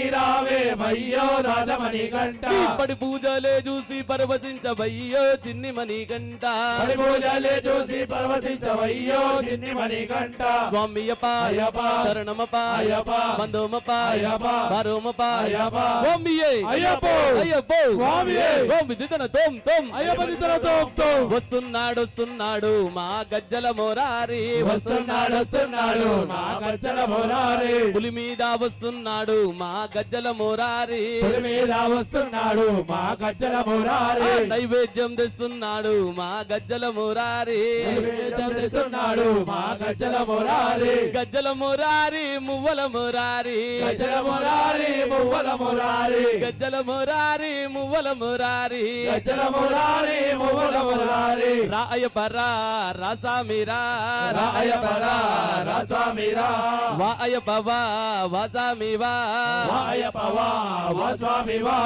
రావే మయ్యో రాజమణి గంట పడి పూజలే చూసి పరవశించవయ్యో చిన్ని మణి గంట పడి పూజలే చూసి పరవశించవయ్యో చిన్ని మణి గంట స్వామియప్ప అయ్యప్ప శరణమప్ప అయ్యప్ప బంధుమప్ప అయ్యప్ప భారోమప్ప అయ్యప్ప స్వామియే అయ్యప్ప అయ్యప్ప స్వామియే స్వామి దితన తోం తోం అయ్యప్ప దితన తోం తోం వస్తున్నాడు మా గజ్జల మోరారి వస్తున్నాడు మా గజ్జల మోరారి పులి మీద వస్తున్నాడు మా గజ్జల మోరారి పులి మీద వస్తున్నాడు మా గజ్జల మోరారి నైవేద్యం తెస్తున్నాడు మా గజ్జల మోరారి నైవేద్యం తెస్తున్నాడు మా గజ్జల మోరారి గజ్జల మోరారి మువ్వల మోరారి గజ్జల మోరారి మువ్వల మోరారి గజ్జల మోరారి మువ్వల మోరారి గజ్జల మోరారి మువ్వల మోరారి రాయపరా రాసామిరా రాయపరా రాసామిరా వాయపవా వాసామివా వాయపవా వాస్వామివా